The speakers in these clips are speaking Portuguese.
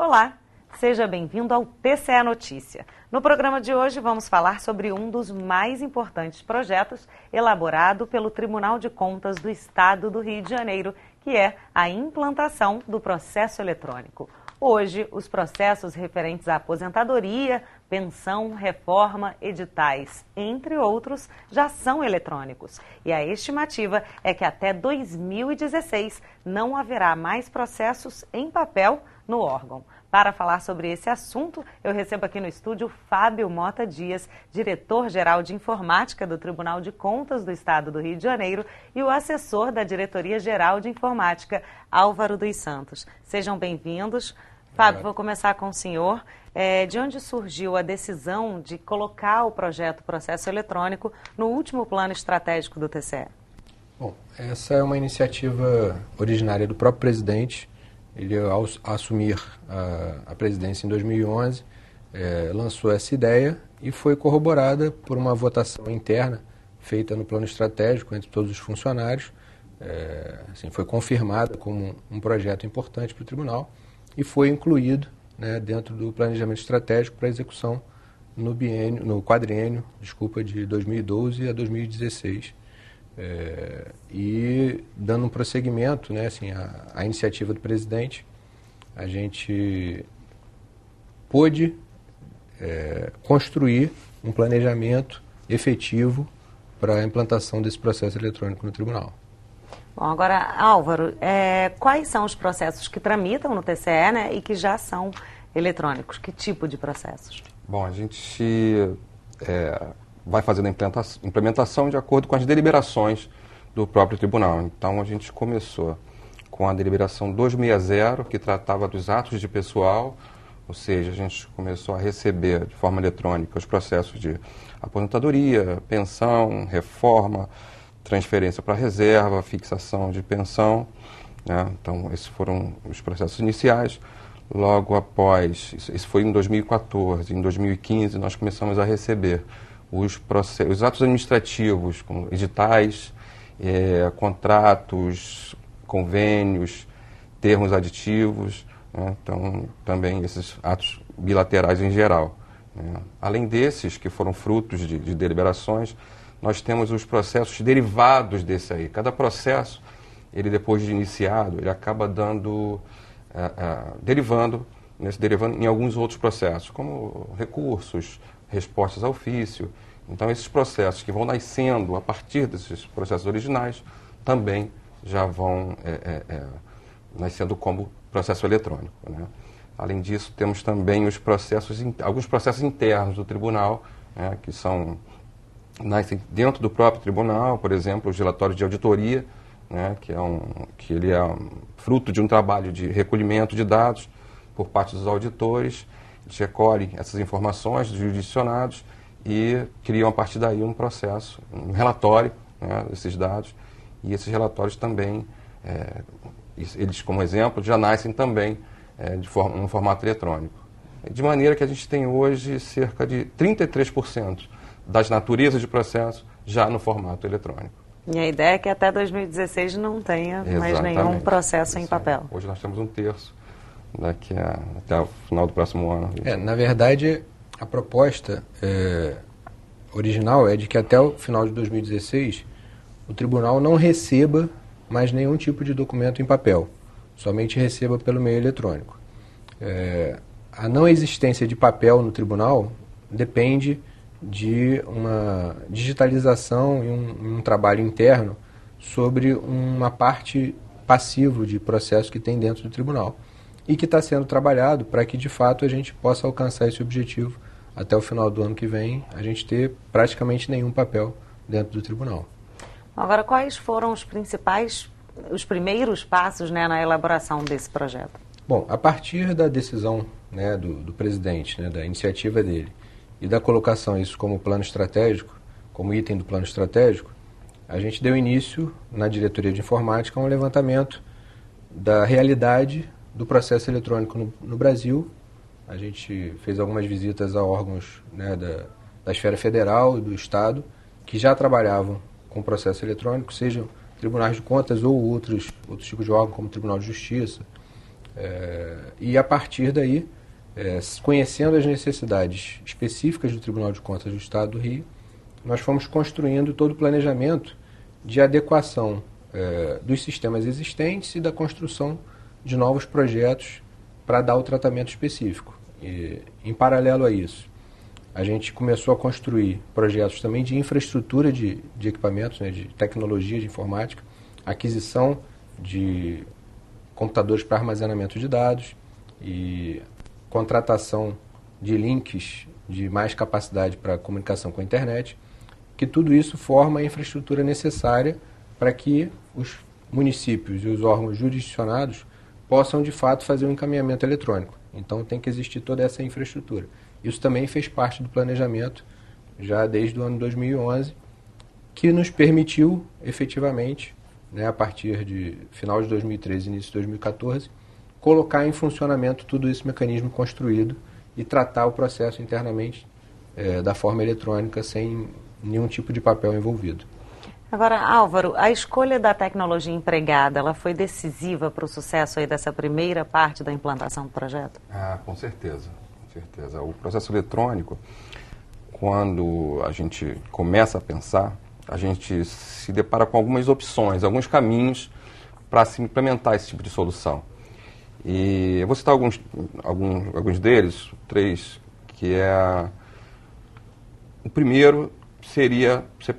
Olá, seja bem-vindo ao TCE Notícia. No programa de hoje vamos falar sobre um dos mais importantes projetos elaborado pelo Tribunal de Contas do Estado do Rio de Janeiro, que é a implantação do processo eletrônico. Hoje, os processos referentes à aposentadoria, pensão, reforma, editais, entre outros, já são eletrônicos. E a estimativa é que até 2016 não haverá mais processos em papel no órgão. Para falar sobre esse assunto, eu recebo aqui no estúdio Fábio Mota Dias, diretor-geral de informática do Tribunal de Contas do Estado do Rio de Janeiro, e o assessor da Diretoria-Geral de Informática, Álvaro dos Santos. Sejam bem-vindos. Fábio, vou começar com o senhor. De onde surgiu a decisão de colocar o projeto Processo Eletrônico no último plano estratégico do TCE? Bom, essa é uma iniciativa originária do próprio presidente. Ele, ao assumir a presidência em 2011, lançou essa ideia e foi corroborada por uma votação interna feita no plano estratégico entre todos os funcionários. Foi confirmada como um projeto importante para o tribunal e foi incluído, né, dentro do planejamento estratégico para execução no quadriênio de 2012 a 2016. E dando um prosseguimento, né, à iniciativa do presidente, a gente pôde construir um planejamento efetivo para a implantação desse processo eletrônico no tribunal. Bom, agora, Álvaro, quais são os processos que tramitam no TCE, né, e que já são eletrônicos? Que tipo de processos? Bom, a gente vai fazendo a implementação de acordo com as deliberações do próprio tribunal. Então, a gente começou com a deliberação 260, que tratava dos atos de pessoal, ou seja, a gente começou a receber de forma eletrônica os processos de aposentadoria, pensão, reforma, transferência para reserva, fixação de pensão, né? Então, esses foram os processos iniciais. Logo após, isso foi em 2014, em 2015 nós começamos a receber os atos administrativos, como editais, contratos, convênios, termos aditivos, né? Então, também esses atos bilaterais em geral, né? Além desses, que foram frutos de deliberações, nós temos os processos derivados desse aí. Cada processo, ele depois de iniciado, ele acaba derivando em alguns outros processos, como recursos, respostas a ofício. Então, esses processos que vão nascendo a partir desses processos originais também já vão nascendo como processo eletrônico, né? Além disso, temos também alguns processos internos do tribunal, né, que nascem dentro do próprio tribunal, por exemplo, os relatórios de auditoria, né, que ele é fruto de um trabalho de recolhimento de dados por parte dos auditores. Eles recolhem essas informações dos jurisdicionados e criam a partir daí um processo, um relatório, né, desses dados. E esses relatórios também, eles como exemplo, já nascem também no formato eletrônico. De maneira que a gente tem hoje cerca de 33% das naturezas de processo já no formato eletrônico. E a ideia é que até 2016 não tenha mais nenhum processo em papel. Hoje nós temos um terço, até o final do próximo ano. Na verdade, a proposta original é de que até o final de 2016 o tribunal não receba mais nenhum tipo de documento em papel, somente receba pelo meio eletrônico. A não existência de papel no tribunal depende de uma digitalização e um trabalho interno sobre uma parte passiva de processo que tem dentro do tribunal e que está sendo trabalhado para que, de fato, a gente possa alcançar esse objetivo até o final do ano que vem, a gente ter praticamente nenhum papel dentro do tribunal. Agora, quais foram os primeiros passos, né, na elaboração desse projeto? Bom, a partir da decisão, né, do presidente, né, da iniciativa dele, e da colocação isso como plano estratégico, como item do plano estratégico, a gente deu início, na diretoria de informática, a um levantamento da realidade do processo eletrônico no Brasil. A gente fez algumas visitas a órgãos, né, da esfera federal e do Estado, que já trabalhavam com processo eletrônico, sejam tribunais de contas ou outros tipos de órgãos, como o Tribunal de Justiça, E a partir daí, conhecendo as necessidades específicas do Tribunal de Contas do Estado do Rio, nós fomos construindo todo o planejamento de adequação dos sistemas existentes e da construção de novos projetos para dar o tratamento específico. E, em paralelo a isso, a gente começou a construir projetos também de infraestrutura de equipamentos, né, de tecnologia de informática, aquisição de computadores para armazenamento de dados e contratação de links de mais capacidade para comunicação com a internet, que tudo isso forma a infraestrutura necessária para que os municípios e os órgãos jurisdicionados possam, de fato, fazer um encaminhamento eletrônico. Então, tem que existir toda essa infraestrutura. Isso também fez parte do planejamento, já desde o ano 2011, que nos permitiu, efetivamente, né, a partir de final de 2013 e início de 2014, colocar em funcionamento todo esse mecanismo construído e tratar o processo internamente da forma eletrônica, sem nenhum tipo de papel envolvido. Agora, Álvaro, a escolha da tecnologia empregada, ela foi decisiva para o sucesso aí dessa primeira parte da implantação do projeto? Com certeza, com certeza. O processo eletrônico, quando a gente começa a pensar, a gente se depara com algumas opções, alguns caminhos para se implementar esse tipo de solução. E eu vou citar alguns deles, 3, que é... O primeiro seria você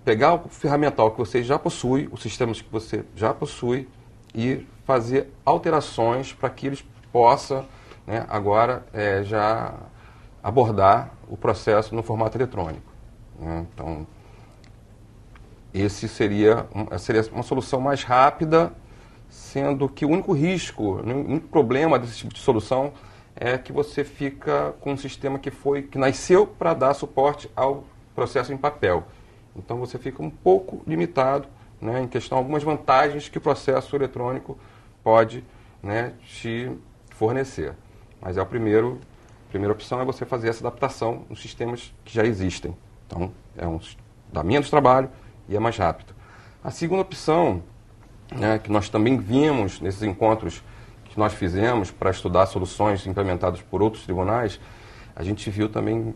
pegar o ferramental que você já possui, os sistemas que você já possui, e fazer alterações para que eles possam, né, agora já abordar o processo no formato eletrônico. Né? Então, esse seria uma solução mais rápida, sendo que o único risco, o único problema desse tipo de solução é que você fica com um sistema que nasceu para dar suporte ao processo em papel. Então você fica um pouco limitado, né, em questão algumas vantagens que o processo eletrônico pode, né, te fornecer. Mas a primeira opção é você fazer essa adaptação nos sistemas que já existem. Então dá menos trabalho e é mais rápido. A segunda opção, né, que nós também vimos nesses encontros que nós fizemos para estudar soluções implementadas por outros tribunais, a gente viu também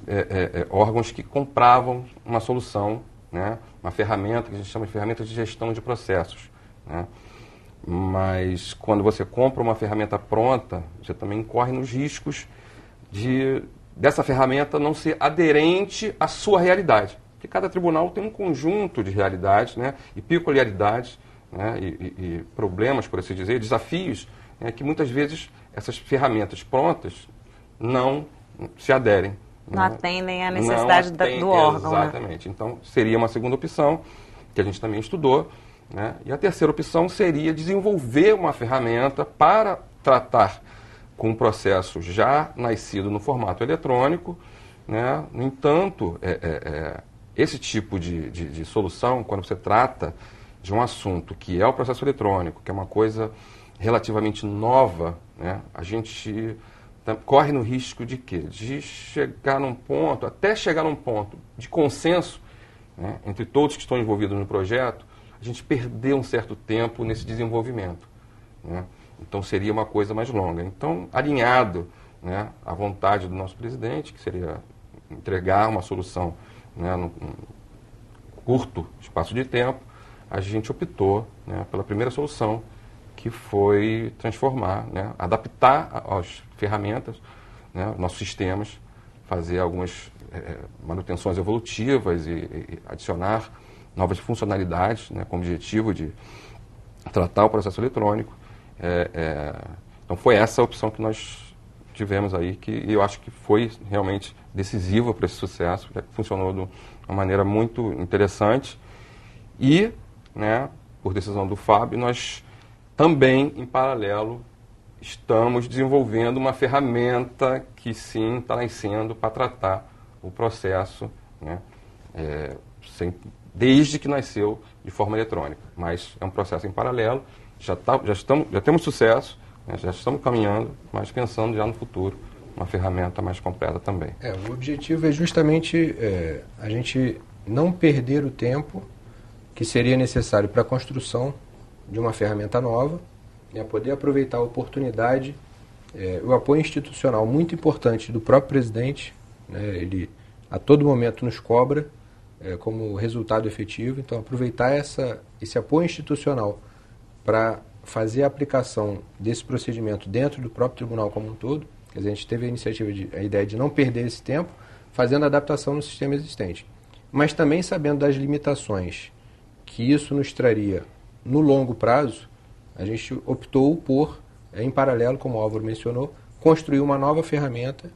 órgãos que compravam uma solução, né, uma ferramenta que a gente chama de ferramenta de gestão de processos. Né? Mas quando você compra uma ferramenta pronta, você também corre nos riscos dessa ferramenta não ser aderente à sua realidade. Porque cada tribunal tem um conjunto de realidades, né, e peculiaridades, né, e problemas, por assim dizer, desafios, né, que muitas vezes essas ferramentas prontas não se aderem. Não atendem à necessidade do órgão. Exatamente. Né? Então, seria uma segunda opção, que a gente também estudou. Né? E a terceira opção seria desenvolver uma ferramenta para tratar com um processo já nascido no formato eletrônico. Né? No entanto, esse tipo de solução, quando você trata de um assunto que é o processo eletrônico, que é uma coisa relativamente nova, né? A gente corre no risco de quê? De chegar num ponto, até chegar num ponto de consenso, né, entre todos que estão envolvidos no projeto, a gente perdeu um certo tempo nesse desenvolvimento. Né? Então seria uma coisa mais longa. Então, alinhado, né, à vontade do nosso presidente, que seria entregar uma solução, né, num curto espaço de tempo, a gente optou, né, pela primeira solução, que foi transformar, né, adaptar as ferramentas, né, nossos sistemas, fazer algumas manutenções evolutivas e adicionar novas funcionalidades, né, com o objetivo de tratar o processo eletrônico. Então foi essa a opção que nós tivemos aí, que eu acho que foi realmente decisiva para esse sucesso, que funcionou de uma maneira muito interessante. E, né, por decisão do Fábio, nós também, em paralelo, estamos desenvolvendo uma ferramenta que sim está nascendo para tratar o processo, né, desde que nasceu de forma eletrônica. Mas é um processo em paralelo, já temos sucesso, né, já estamos caminhando, mas pensando já no futuro, uma ferramenta mais completa também. O objetivo é justamente a gente não perder o tempo que seria necessário para a construção de uma ferramenta nova, é poder aproveitar a oportunidade, o apoio institucional muito importante do próprio presidente, né, ele a todo momento nos cobra como resultado efetivo, então aproveitar esse apoio institucional para fazer a aplicação desse procedimento dentro do próprio tribunal como um todo. Quer dizer, a gente teve a ideia de não perder esse tempo fazendo adaptação no sistema existente, mas também sabendo das limitações que isso nos traria no longo prazo. A gente optou por, em paralelo, como o Álvaro mencionou, construir uma nova ferramenta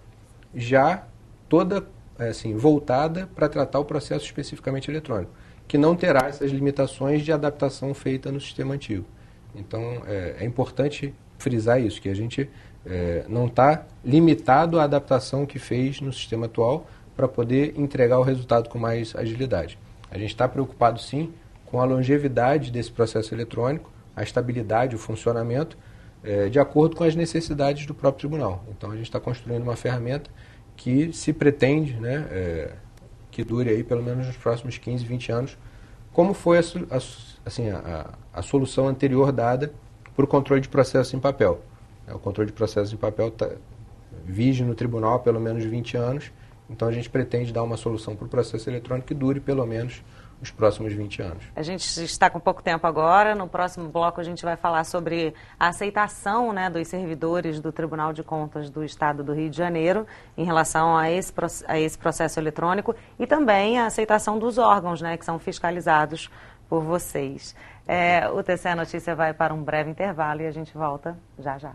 já toda assim, voltada para tratar o processo especificamente eletrônico, que não terá essas limitações de adaptação feita no sistema antigo. Então, é importante frisar isso, que a gente não está limitado à adaptação que fez no sistema atual para poder entregar o resultado com mais agilidade. A gente está preocupado, sim, com a longevidade desse processo eletrônico, a estabilidade, o funcionamento, de acordo com as necessidades do próprio tribunal. Então, a gente está construindo uma ferramenta que se pretende, né, que dure aí pelo menos nos próximos 15, 20 anos, como foi a solução anterior dada para o controle de processo em papel. O controle de processo em papel vige no tribunal há pelo menos 20 anos, então a gente pretende dar uma solução para o processo eletrônico que dure pelo menos os próximos 20 anos. A gente está com pouco tempo agora. No próximo bloco a gente vai falar sobre a aceitação, né, dos servidores do Tribunal de Contas do Estado do Rio de Janeiro em relação a esse processo eletrônico e também a aceitação dos órgãos, né, que são fiscalizados por vocês. O TCE Notícia vai para um breve intervalo e a gente volta já já.